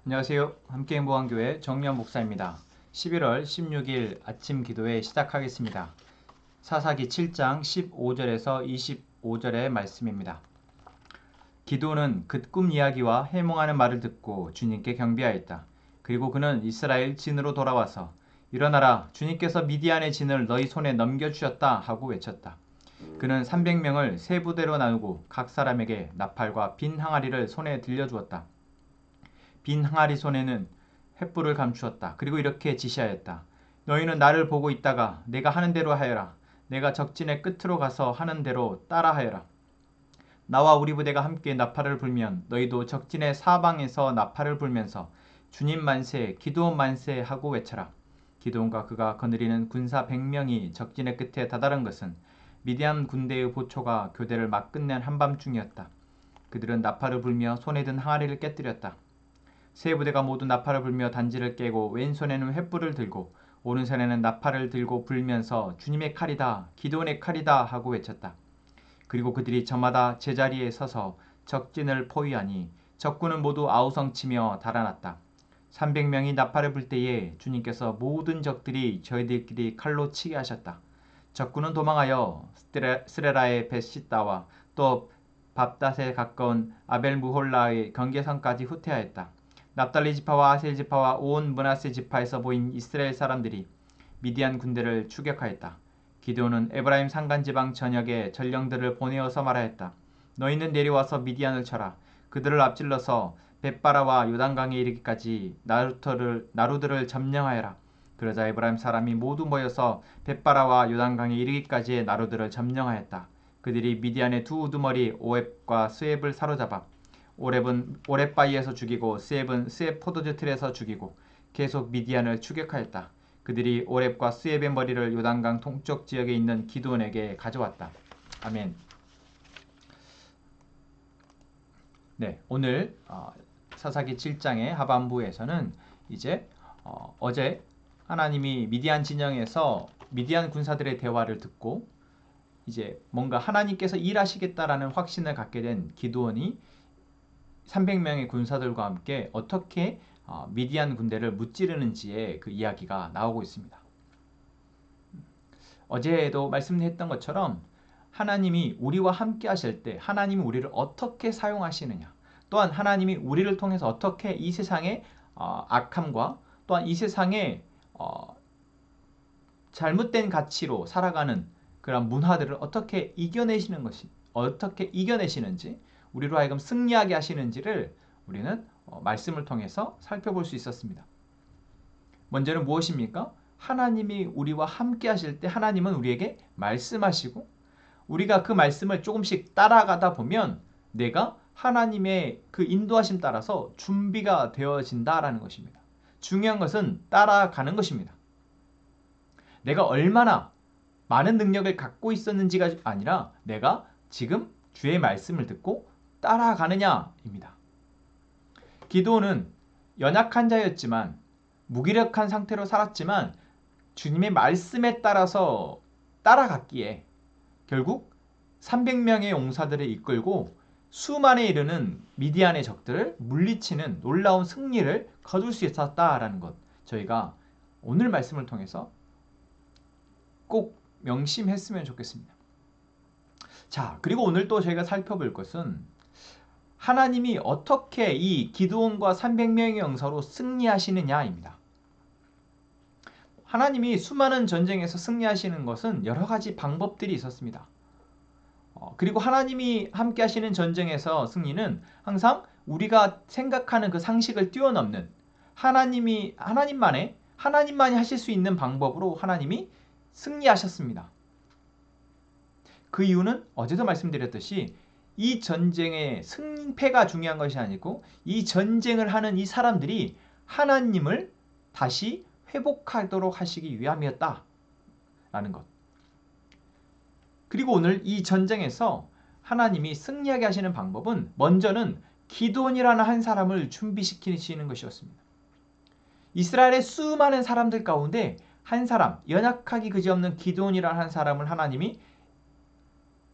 안녕하세요. 함께행복한교회 정면 목사입니다. 11월 16일 아침 기도회 시작하겠습니다. 사사기 7장 15절에서 25절의 말씀입니다. 기드온은 그 꿈 이야기와 해몽하는 말을 듣고 주님께 경배하였다. 그리고 그는 이스라엘 진으로 돌아와서 일어나라, 주님께서 미디안의 진을 너희 손에 넘겨주셨다 하고 외쳤다. 그는 300명을 세 부대로 나누고 각 사람에게 나팔과 빈 항아리를 손에 들려주었다. 빈 항아리 손에는 횃불을 감추었다. 그리고 이렇게 지시하였다. 너희는 나를 보고 있다가 내가 하는 대로 하여라. 내가 적진의 끝으로 가서 하는 대로 따라하여라. 나와 우리 부대가 함께 나팔을 불면 너희도 적진의 사방에서 나팔을 불면서 주님 만세, 기드온 만세 하고 외쳐라. 기드온과 그가 거느리는 군사 100명이 적진의 끝에 다다른 것은 미디안 군대의 보초가 교대를 막 끝낸 한밤중이었다. 그들은 나팔을 불며 손에 든 항아리를 깨뜨렸다. 세 부대가 모두 나팔을 불며 단지를 깨고 왼손에는 횃불을 들고 오른손에는 나팔을 들고 불면서 주님의 칼이다, 기드온의 칼이다 하고 외쳤다. 그리고 그들이 저마다 제자리에 서서 적진을 포위하니 적군은 모두 아우성치며 달아났다. 300명이 나팔을 불 때에 주님께서 모든 적들이 저희들끼리 칼로 치게 하셨다. 적군은 도망하여 스레라의 벳시다와 또 밥닷에 가까운 아벨무홀라의 경계선까지 후퇴하였다. 납달리 지파와 아셀 지파와 온 므낫세 지파에서 보인 이스라엘 사람들이 미디안 군대를 추격하였다. 기드온은 에브라임 산간 지방 전역에 전령들을 보내어서 말하였다. 너희는 내려와서 미디안을 쳐라. 그들을 앞질러서 벳바라와 요단강에 이르기까지 나루들을 점령하여라. 그러자 에브라임 사람이 모두 모여서 벳바라와 요단강에 이르기까지의 나루들을 점령하였다. 그들이 미디안의 두 우두머리 오앱과 스웹을 사로잡아 오렙은 오렙바위에서 죽이고 스웹은 스웹 포도주 틀에서 죽이고 계속 미디안을 추격하였다. 그들이 오렙과 스웹의 머리를 요단강 동쪽 지역에 있는 기드온에게 가져왔다. 아멘. 네, 오늘 사사기 7장의 하반부에서는 이제 어제 하나님이 미디안 진영에서 미디안 군사들의 대화를 듣고 이제 뭔가 하나님께서 일하시겠다라는 확신을 갖게 된 기드온이 300명의 군사들과 함께 어떻게 미디안 군대를 무찌르는지의 그 이야기가 나오고 있습니다. 어제도 말씀했던 것처럼 하나님이 우리와 함께 하실 때 하나님이 우리를 어떻게 사용하시느냐, 또한 하나님이 우리를 통해서 어떻게 이 세상의 악함과 또한 이 세상의 잘못된 가치로 살아가는 그런 문화들을 어떻게 이겨내시는지, 우리로 하여금 승리하게 하시는지를 우리는 말씀을 통해서 살펴볼 수 있었습니다. 먼저는 무엇입니까? 하나님이 우리와 함께 하실 때 하나님은 우리에게 말씀하시고 우리가 그 말씀을 조금씩 따라가다 보면 내가 하나님의 그 인도하심 따라서 준비가 되어진다라는 것입니다. 중요한 것은 따라가는 것입니다. 내가 얼마나 많은 능력을 갖고 있었는지가 아니라 내가 지금 주의 말씀을 듣고 따라가느냐입니다. 기드온은 연약한 자였지만 무기력한 상태로 살았지만 주님의 말씀에 따라서 따라갔기에 결국 300명의 용사들을 이끌고 수만에 이르는 미디안의 적들을 물리치는 놀라운 승리를 거둘 수 있었다라는 것, 저희가 오늘 말씀을 통해서 꼭 명심했으면 좋겠습니다. 자, 그리고 오늘 또 저희가 살펴볼 것은 하나님이 어떻게 이 기드온과 300명의 용사로 승리하시느냐입니다. 하나님이 수많은 전쟁에서 승리하시는 것은 여러 가지 방법들이 있었습니다. 그리고 하나님이 함께 하시는 전쟁에서 승리는 항상 우리가 생각하는 그 상식을 뛰어넘는 하나님만이 하실 수 있는 방법으로 하나님이 승리하셨습니다. 그 이유는 어제도 말씀드렸듯이 이 전쟁의 승패가 중요한 것이 아니고 이 전쟁을 하는 이 사람들이 하나님을 다시 회복하도록 하시기 위함이었다라는 것. 그리고 오늘 이 전쟁에서 하나님이 승리하게 하시는 방법은 먼저는 기드온이라는 한 사람을 준비시키시는 것이었습니다. 이스라엘의 수많은 사람들 가운데 한 사람, 연약하기 그지없는 기드온이라는 한 사람을 하나님이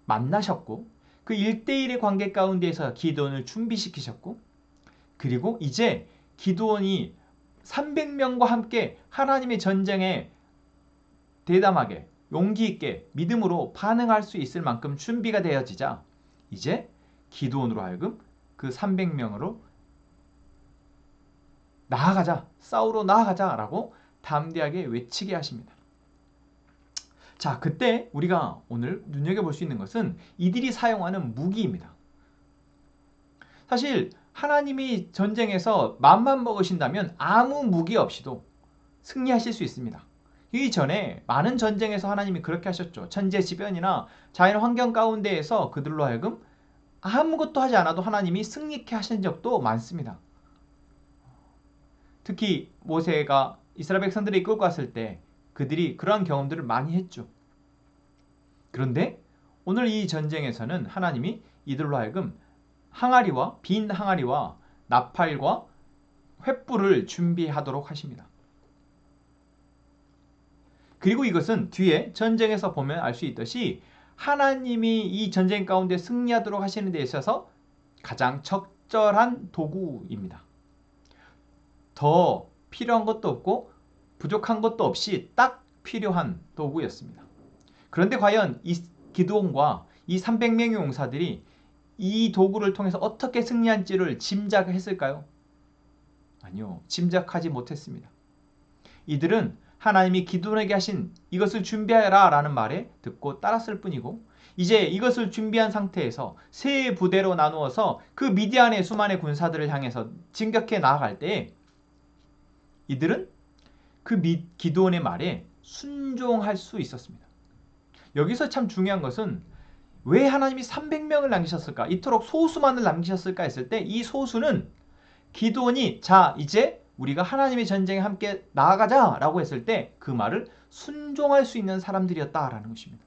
만나셨고 그 1대1의 관계 가운데에서 기드온을 준비시키셨고 그리고 이제 기드온이 300명과 함께 하나님의 전쟁에 대담하게 용기 있게 믿음으로 반응할 수 있을 만큼 준비가 되어지자 이제 기드온으로 하여금 그 300명으로 나아가자, 싸우러 나아가자라고 담대하게 외치게 하십니다. 자, 그때 우리가 오늘 눈여겨볼 수 있는 것은 이들이 사용하는 무기입니다. 사실 하나님이 전쟁에서 맘만 먹으신다면 아무 무기 없이도 승리하실 수 있습니다. 이전에 많은 전쟁에서 하나님이 그렇게 하셨죠. 천재지변이나 자연 환경 가운데에서 그들로 하여금 아무것도 하지 않아도 하나님이 승리케 하신 적도 많습니다. 특히 모세가 이스라엘 백성들을 이끌고 갔을 때 그들이 그러한 경험들을 많이 했죠. 그런데 오늘 이 전쟁에서는 하나님이 이들로 하여금 항아리와 빈 항아리와 나팔과 횃불을 준비하도록 하십니다. 그리고 이것은 뒤에 전쟁에서 보면 알 수 있듯이 하나님이 이 전쟁 가운데 승리하도록 하시는 데 있어서 가장 적절한 도구입니다. 더 필요한 것도 없고 부족한 것도 없이 딱 필요한 도구였습니다. 그런데 과연 이 기드온과 이 300명의 용사들이 이 도구를 통해서 어떻게 승리한지를 짐작했을까요? 아니요, 짐작하지 못했습니다. 이들은 하나님이 기드온에게 하신 이것을 준비하라 라는 말에 듣고 따랐을 뿐이고 이제 이것을 준비한 상태에서 세 부대로 나누어서 그 미디안의 수많은 군사들을 향해서 진격해 나아갈 때 이들은 그 기드온의 말에 순종할 수 있었습니다. 여기서 참 중요한 것은 왜 하나님이 300명을 남기셨을까? 이토록 소수만을 남기셨을까 했을 때 이 소수는 기드온이 자 이제 우리가 하나님의 전쟁에 함께 나아가자 라고 했을 때 그 말을 순종할 수 있는 사람들이었다라는 것입니다.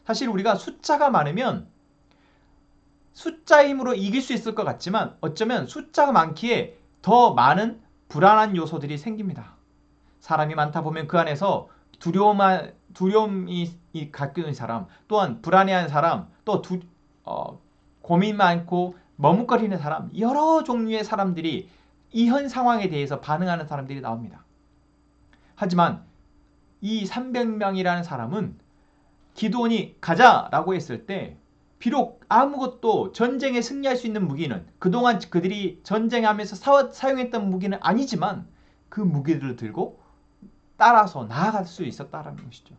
사실 우리가 숫자가 많으면 숫자의 힘으로 이길 수 있을 것 같지만 어쩌면 숫자가 많기에 더 많은 불안한 요소들이 생깁니다. 사람이 많다 보면 그 안에서 두려움이 갖고 있는 사람, 또한 불안해하는 사람, 또 고민 많고 머뭇거리는 사람, 여러 종류의 사람들이 이 현 상황에 대해서 반응하는 사람들이 나옵니다. 하지만 이 300명이라는 사람은 기드온이 가자라고 했을 때 비록 아무것도 전쟁에 승리할 수 있는 무기는 그동안 그들이 전쟁하면서 사용했던 무기는 아니지만 그 무기들을 들고 따라서 나아갈 수 있었다라는 것이죠.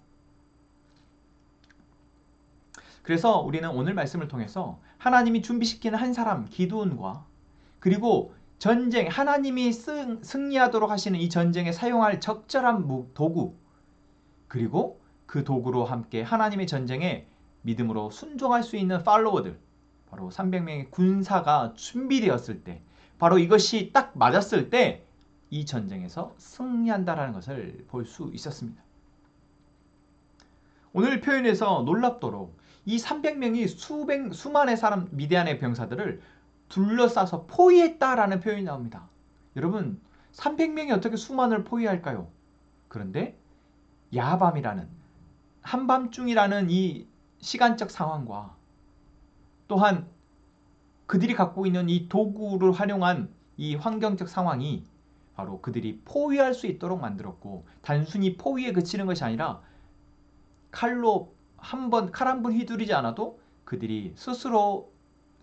그래서 우리는 오늘 말씀을 통해서 하나님이 준비시키는 한 사람 기드온과 그리고 전쟁 하나님이 승리하도록 하시는 이 전쟁에 사용할 적절한 도구 그리고 그 도구로 함께 하나님의 전쟁에 믿음으로 순종할 수 있는 팔로워들 바로 300명의 군사가 준비되었을 때 바로 이것이 딱 맞았을 때 이 전쟁에서 승리한다라는 것을 볼 수 있었습니다. 오늘 표현에서 놀랍도록 이 300명이 수만의 사람 미디안의 병사들을 둘러싸서 포위했다라는 표현이 나옵니다. 여러분 300명이 어떻게 수만을 포위할까요? 그런데 야밤이라는 한밤중이라는 이 시간적 상황과 또한 그들이 갖고 있는 이 도구를 활용한 이 환경적 상황이 바로 그들이 포위할 수 있도록 만들었고 단순히 포위에 그치는 것이 아니라 칼로 칼 한 번 휘두르지 않아도 그들이 스스로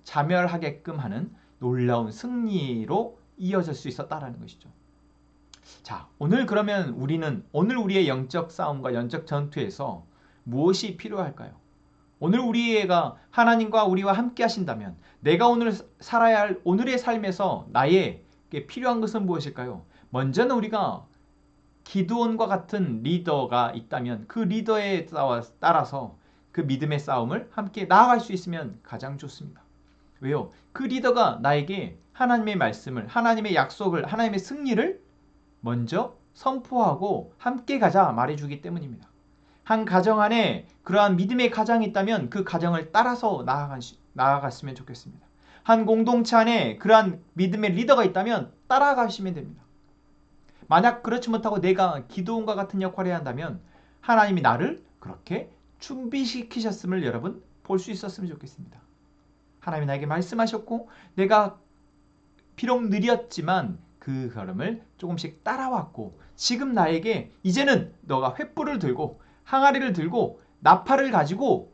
자멸하게끔 하는 놀라운 승리로 이어질 수 있었다라는 것이죠. 자, 오늘 그러면 우리는 오늘 우리의 영적 싸움과 영적 전투에서 무엇이 필요할까요? 오늘 우리가 하나님과 우리와 함께 하신다면 내가 오늘 살아야 할 오늘의 삶에서 나에게 필요한 것은 무엇일까요? 먼저는 우리가 기드온과 같은 리더가 있다면 그 리더에 따라서 그 믿음의 싸움을 함께 나아갈 수 있으면 가장 좋습니다. 왜요? 그 리더가 나에게 하나님의 말씀을, 하나님의 약속을, 하나님의 승리를 먼저 선포하고 함께 가자 말해주기 때문입니다. 한 가정 안에 그러한 믿음의 가정이 있다면 그 가정을 따라서 나아갔으면 좋겠습니다. 한 공동체 안에 그러한 믿음의 리더가 있다면 따라가시면 됩니다. 만약 그렇지 못하고 내가 기드온과 같은 역할을 해야 한다면 하나님이 나를 그렇게 준비시키셨음을 여러분 볼 수 있었으면 좋겠습니다. 하나님이 나에게 말씀하셨고 내가 비록 느렸지만 그 걸음을 조금씩 따라왔고 지금 나에게 이제는 너가 횃불을 들고 항아리를 들고 나팔을 가지고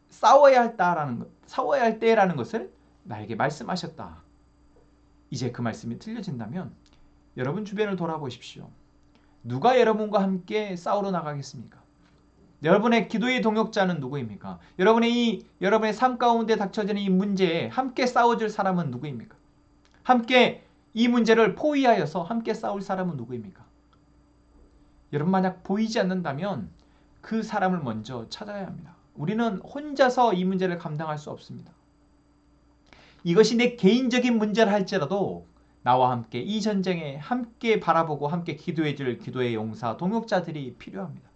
싸워야 할 때라는 것을 나에게 말씀하셨다. 이제 그 말씀이 틀려진다면 여러분 주변을 돌아보십시오. 누가 여러분과 함께 싸우러 나가겠습니까? 여러분의 기도의 동역자는 누구입니까? 여러분의 삶 가운데 닥쳐지는 이 문제에 함께 싸워줄 사람은 누구입니까? 함께 이 문제를 포위하여서 함께 싸울 사람은 누구입니까? 여러분 만약 보이지 않는다면 그 사람을 먼저 찾아야 합니다. 우리는 혼자서 이 문제를 감당할 수 없습니다. 이것이 내 개인적인 문제라 할지라도 나와 함께 이 전쟁에 함께 바라보고 함께 기도해줄 기도의 용사, 동역자들이 필요합니다.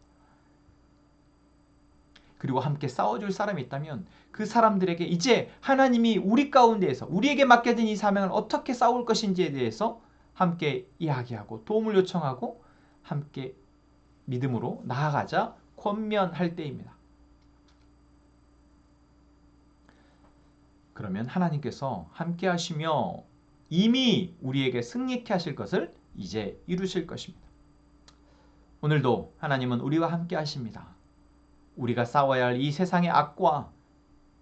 그리고 함께 싸워줄 사람이 있다면 그 사람들에게 이제 하나님이 우리 가운데에서 우리에게 맡겨진 이 사명을 어떻게 싸울 것인지에 대해서 함께 이야기하고 도움을 요청하고 함께 믿음으로 나아가자 권면할 때입니다. 그러면 하나님께서 함께 하시며 이미 우리에게 승리케 하실 것을 이제 이루실 것입니다. 오늘도 하나님은 우리와 함께 하십니다. 우리가 싸워야 할 이 세상의 악과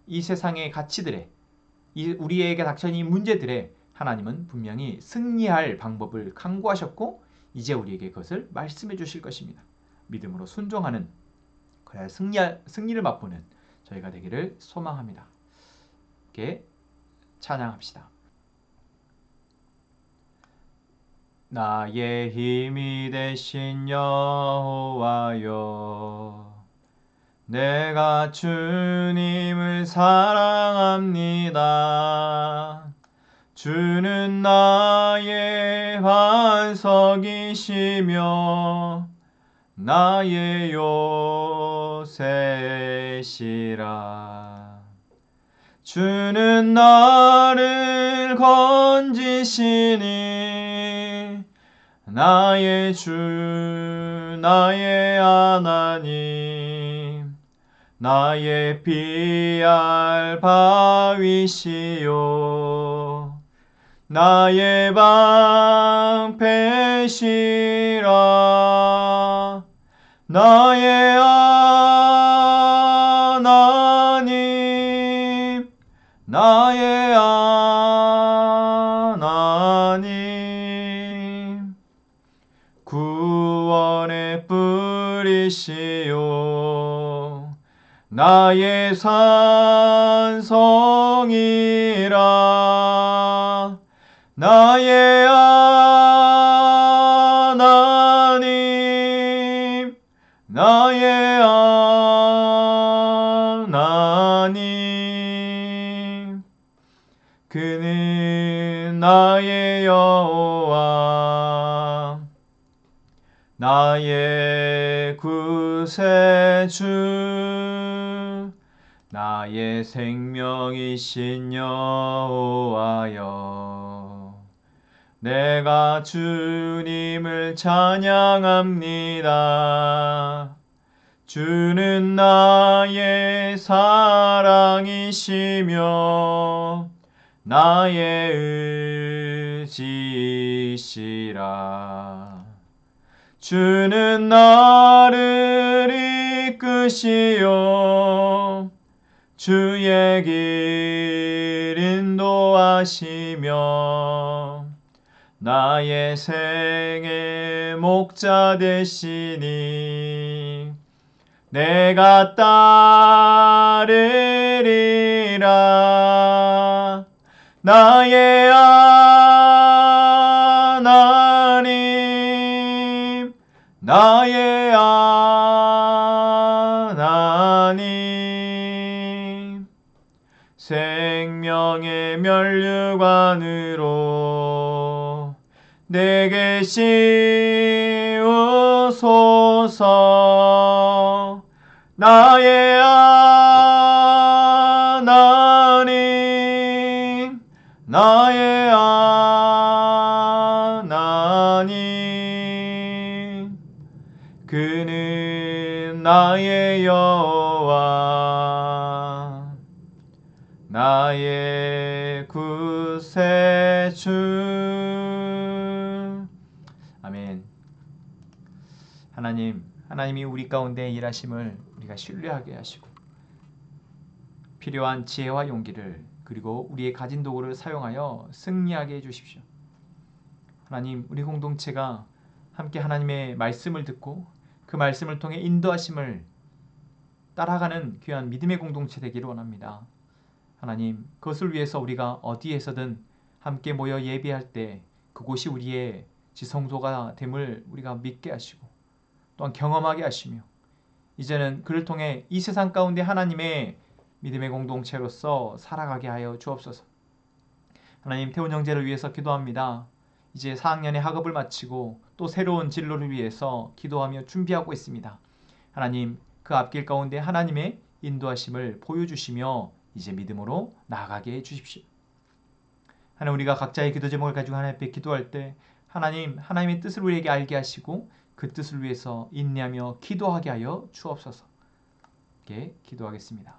이 세상의 가치들에 우리에게 닥쳐진 이 문제들에 하나님은 분명히 승리할 방법을 강구하셨고 이제 우리에게 그것을 말씀해 주실 것입니다. 믿음으로 순종하는 그래야 승리를 맛보는 저희가 되기를 소망합니다. 함께 찬양합시다. 나의 힘이 되신 여호와여 내가 주님을 사랑합니다. 주는 나의 반석이시며 나의 요새시라. 주는 나를 건지시니 나의 주 나의 하나님 나의 피할 바위시요 나의 방패시라. 나의 하나님 나의 하나님 구원의 뿌리시요 나의 산성이라. 나의 하나님 나의 하나님 그는 나의 여호와 나의 구세주 나의 생명이신 여호와여 내가 주님을 찬양합니다. 주는 나의 사랑이시며 나의 의지시라. 주는 나를 이끄시어 주의 길 인도하시며 나의 생의 목자 되시니 내가 따르리라. 나의 하나님 나의 하나님 생명의 면류관으로 내게 씌우소서. 나의 하나님 나의 하나님 그는 나의 여호와 나의 나의 구세주. 아멘. 하나님이 우리 가운데 일하심을 우리가 신뢰하게 하시고 필요한 지혜와 용기를 그리고 우리의 가진 도구를 사용하여 승리하게 해주십시오. 하나님, 우리 공동체가 함께 하나님의 말씀을 듣고 그 말씀을 통해 인도하심을 따라가는 귀한 믿음의 공동체 되기를 원합니다. 하나님, 그것을 위해서 우리가 어디에서든 함께 모여 예배할 때 그곳이 우리의 지성소가 됨을 우리가 믿게 하시고 또한 경험하게 하시며 이제는 그를 통해 이 세상 가운데 하나님의 믿음의 공동체로서 살아가게 하여 주옵소서. 하나님, 태훈 형제를 위해서 기도합니다. 이제 4학년의 학업을 마치고 또 새로운 진로를 위해서 기도하며 준비하고 있습니다. 하나님, 그 앞길 가운데 하나님의 인도하심을 보여주시며 이제 믿음으로 나아가게 해주십시오. 하나님, 우리가 각자의 기도 제목을 가지고 하나님 앞에 기도할 때 하나님의 뜻을 우리에게 알게 하시고 그 뜻을 위해서 인내하며 기도하게 하여 주옵소서. 이렇게 기도하겠습니다.